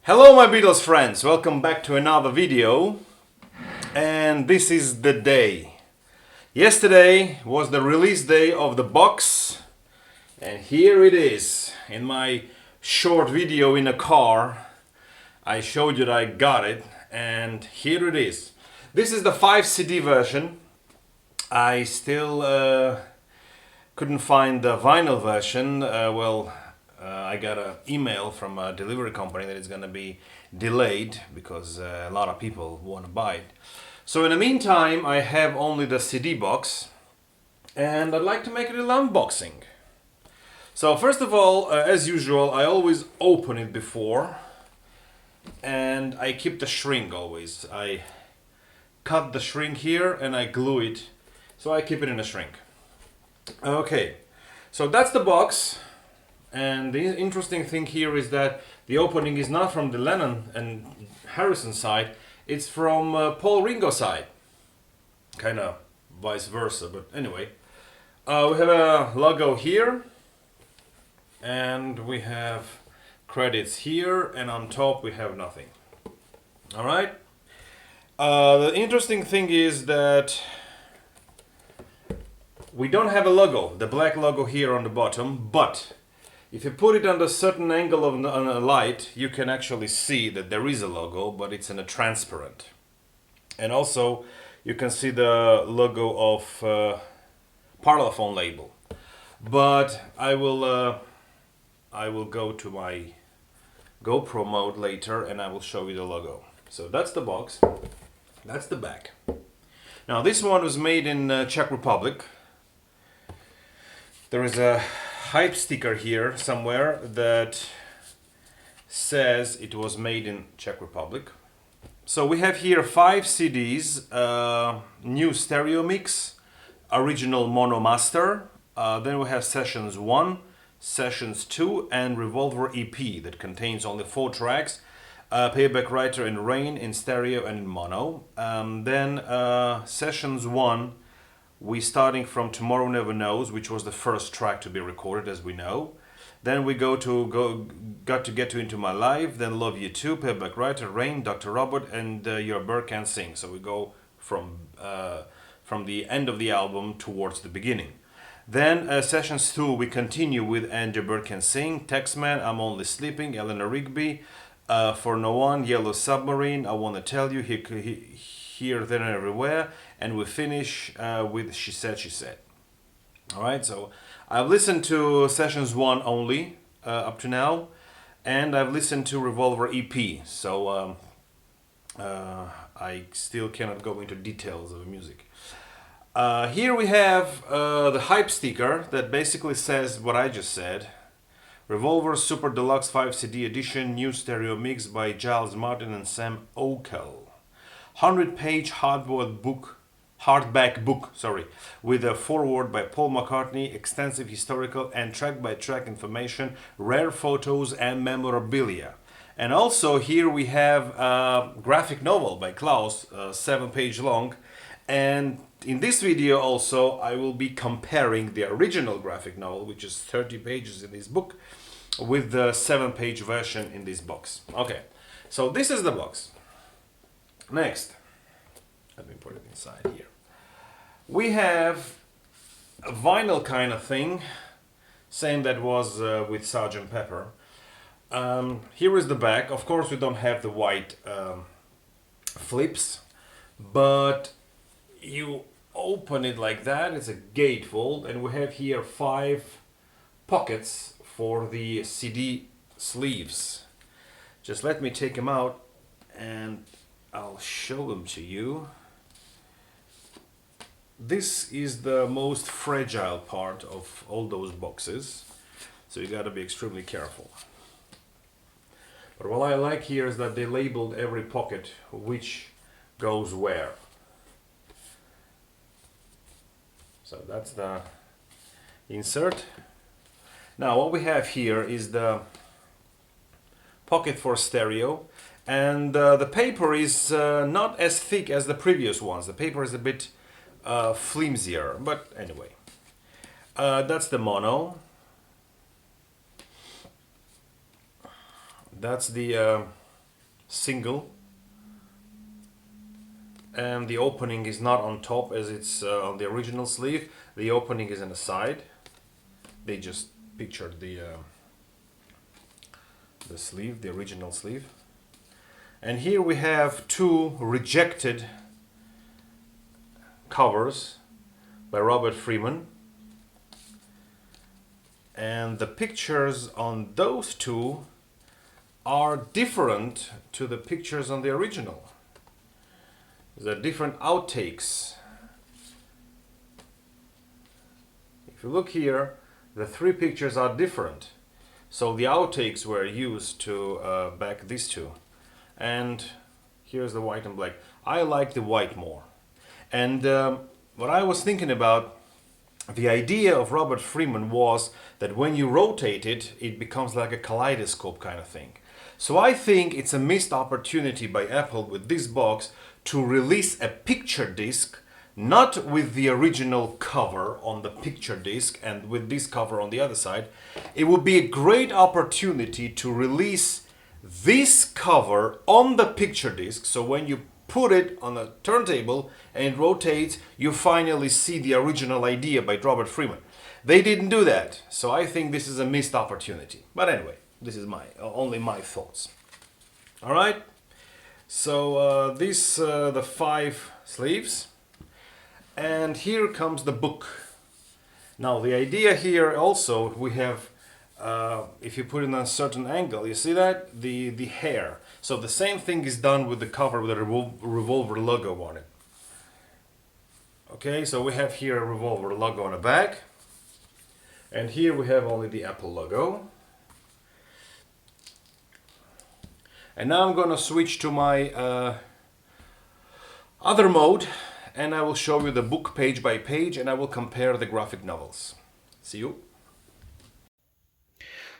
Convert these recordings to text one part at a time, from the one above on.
Hello my Beatles friends, welcome back to another video. And this is the day. Yesterday was the release day of the box. And here it is. In my short video in a car, I showed you that I got it. And here it is. This is the 5 CD version. I still couldn't find the vinyl version. I got an email from a delivery company that it's going to be delayed because a lot of people want to buy it. So in the meantime, I have only the CD box and I'd like to make a little unboxing. So first of all, as usual, I always open it before and I keep the shrink always. I cut the shrink here and I glue it, so I keep it in a shrink. Okay, so that's the box. And the interesting thing here is that the opening is not from the Lennon and Harrison side, it's from Paul Ringo side. Kind of vice versa, but anyway. We have a logo here, and we have credits here, and on top we have nothing. Alright? The interesting thing is that we don't have a logo, the black logo here on the bottom, but if you put it on a certain angle on a light, you can actually see that there is a logo, but it's in a transparent. And also, you can see the logo of Parlophone label. But I will go to my GoPro mode later, and I will show you the logo. So that's the box. That's the back. Now this one was made in Czech Republic. There is a hype sticker here somewhere that says it was made in Czech Republic. So we have here 5 CDs, new stereo mix, original mono master, then we have sessions 1, sessions 2 and Revolver EP that contains only 4 tracks, Payback Writer in Rain in stereo and in mono. Then sessions 1, we starting from Tomorrow Never Knows, which was the first track to be recorded, as we know. Then we Got to Get to Into My Life, then Love You Too, Payback Writer, Rain, Dr. Robert, and Your Bird Can Sing. So we go from the end of the album towards the beginning. Then sessions 2, we continue with And Your Bird Can Sing, Taxman, I'm Only Sleeping, Eleanor Rigby, For No One, Yellow Submarine, I Wanna Tell You, Here, There and Everywhere, and we finish with She Said, She Said. Alright, so I've listened to sessions 1 only up to now, and I've listened to Revolver EP, so I still cannot go into details of the music. Here we have the hype sticker that basically says what I just said. Revolver Super Deluxe 5 CD Edition, new stereo mix by Giles Martin and Sam Okell. 100-page hardback book, with a foreword by Paul McCartney, extensive historical and track-by-track information, rare photos and memorabilia. And also here we have a graphic novel by Klaus, 7-page long. And in this video also I will be comparing the original graphic novel, which is 30 pages in this book, with the 7-page version in this box. Okay, so this is the box. Next, let me put it inside here. We have a vinyl kind of thing, same that was with Sgt. Pepper. Here is the back. Of course, we don't have the white flips, but you open it like that. It's a gatefold, and we have here 5 pockets for the CD sleeves. Just let me take them out and I'll show them to you. This is the most fragile part of all those boxes, so you gotta be extremely careful. But what I like here is that they labeled every pocket which goes where. So that's the insert. Now what we have here is the pocket for stereo. And the paper is not as thick as the previous ones. The paper is a bit flimsier, but anyway. That's the mono. That's the single, and the opening is not on top as it's on the original sleeve. The opening is on the side. They just pictured the sleeve, the original sleeve. And here we have two rejected covers by Robert Freeman. And the pictures on those two are different to the pictures on the original. There are different outtakes. If you look here, the three pictures are different. So the outtakes were used to back these two. And here's the white and black. I like the white more. And what I was thinking about, the idea of Robert Freeman was that when you rotate it, it becomes like a kaleidoscope kind of thing. So I think it's a missed opportunity by Apple with this box to release a picture disc, not with the original cover on the picture disc and with this cover on the other side. It would be a great opportunity to release this cover on the picture disc, so when you put it on a turntable and it rotates, you finally see the original idea by Robert Freeman. They didn't do that, so I think this is a missed opportunity. But anyway, this is only my thoughts. All right. So the 5 sleeves, and here comes the book. Now the idea here also, we have, if you put it in a certain angle, you see that? The hair. So the same thing is done with the cover with a Revolver logo on it. Okay, so we have here a Revolver logo on the back. And here we have only the Apple logo. And now I'm going to switch to my other mode, and I will show you the book page by page, and I will compare the graphic novels. See you.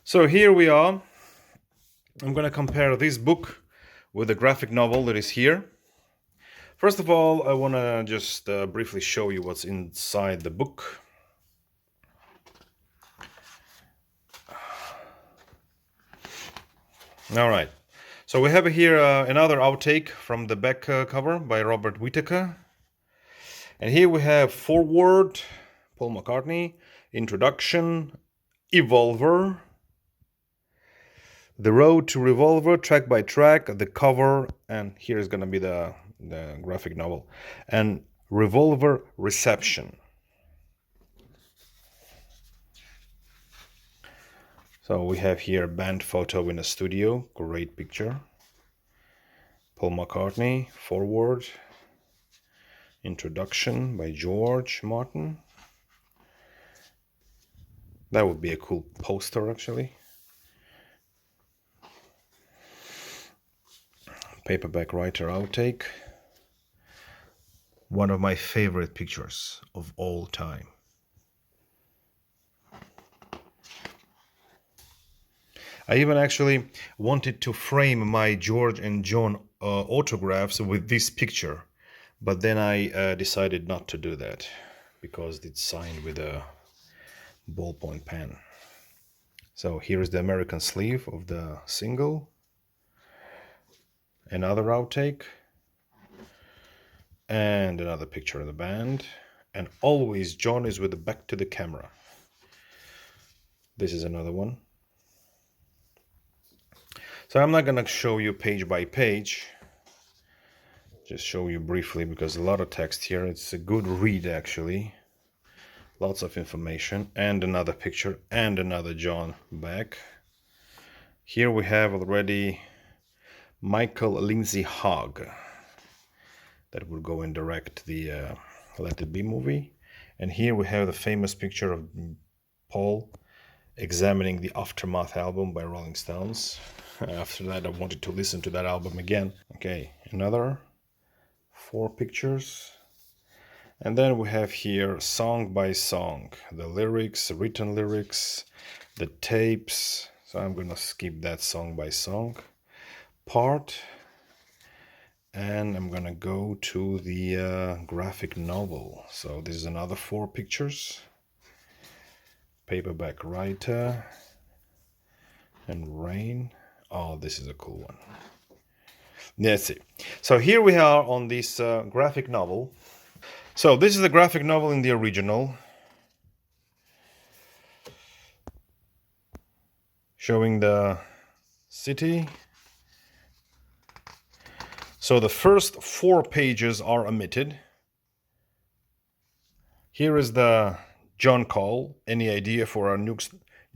So here we are. I'm going to compare this book with the graphic novel that is here. First of all, I want to just briefly show you what's inside the book. All right. So we have here another outtake from the back cover by Robert Whittaker. And here we have foreword, Paul McCartney, introduction, Revolver, the road to Revolver, track by track, the cover, and here is going to be the graphic novel, and Revolver reception. So we have here band photo in a studio, great picture. Paul McCartney, foreword, introduction by George Martin. That would be a cool poster actually. Paperback writer outtake. One of my favorite pictures of all time. I even actually wanted to frame my George and John autographs with this picture, but then I decided not to do that because it's signed with a ballpoint pen. So here is the American sleeve of the single. Another outtake. And another picture of the band. And always John is with the back to the camera. This is another one. So I'm not going to show you page by page. Just show you briefly because a lot of text here. It's a good read actually. Lots of information. And another picture and another John back. Here we have already Michael Lindsay Hogg. That will go and direct the Let It Be movie. And here we have the famous picture of Paul examining the Aftermath album by Rolling Stones. After that, I wanted to listen to that album again. Okay, another 4 pictures. And then we have here song by song, the lyrics, written lyrics, the tapes. So I'm gonna skip that song by song part. And I'm gonna go to the graphic novel. So this is another 4 pictures. Paperback writer and rain. Oh, this is a cool one. Let's see. So here we are on this graphic novel. So this is the graphic novel in the original, showing the city. So the first 4 pages are omitted. Here is the John Call. Any idea for our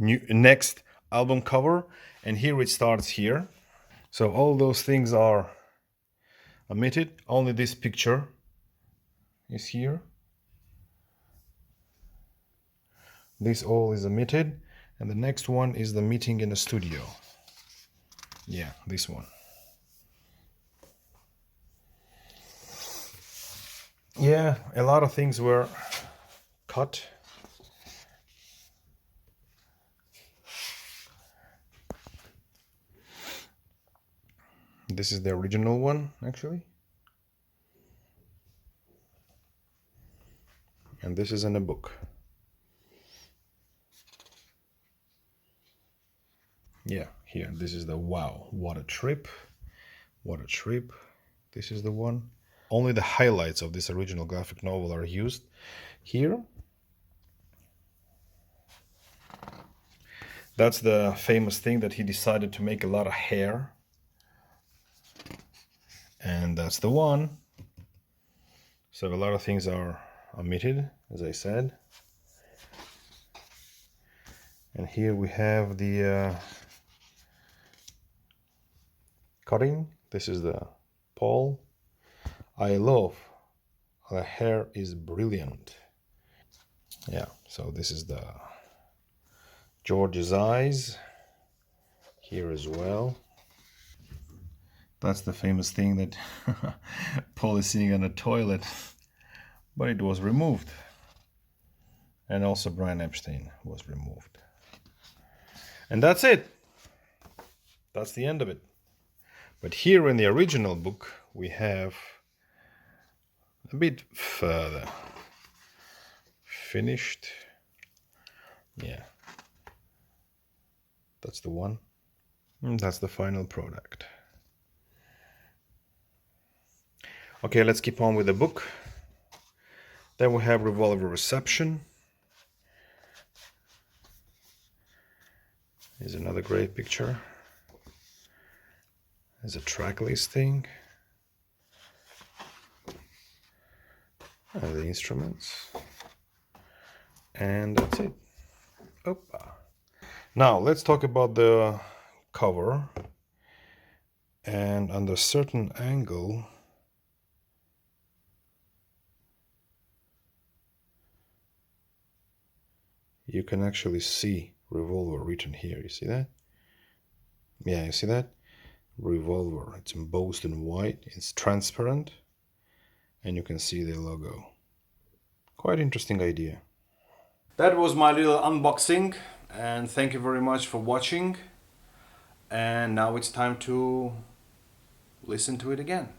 next album cover? And here it starts here. So all those things are omitted. Only this picture is here. This all is omitted. And the next one is the meeting in the studio. Yeah, this one. Yeah, a lot of things were cut. This is the original one, actually. And this is in a book. Yeah, here, this is the wow, what a trip. What a trip. This is the one. Only the highlights of this original graphic novel are used here. That's the famous thing that he decided to make a lot of hair. And that's the one. So a lot of things are omitted, as I said. And here we have the cutting. This is the Paul. I love the hair is brilliant. Yeah, so this is the George's eyes here as well. That's the famous thing that Paul is sitting on a toilet, but it was removed. And also Brian Epstein was removed. And that's it. That's the end of it. But here in the original book, we have a bit further finished. Yeah. That's the one. And that's the final product. Okay, let's keep on with the book. Then we have Revolver Reception. Here's another great picture. There's a track listing. And the instruments. And that's it. Opa. Now, let's talk about the cover. And under certain angle, you can actually see Revolver written here. You see that? Yeah, you see that? Revolver. It's embossed in white. It's transparent. And you can see the logo. Quite interesting idea. That was my little unboxing. And thank you very much for watching. And now it's time to listen to it again.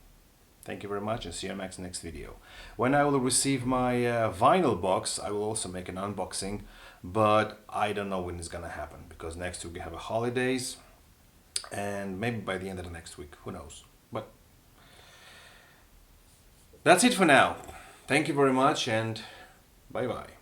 Thank you very much and see you in my next video. When I will receive my vinyl box, I will also make an unboxing, but I don't know when it's gonna happen because next week we have a holidays and maybe by the end of the next week, who knows. But that's it for now. Thank you very much and bye bye.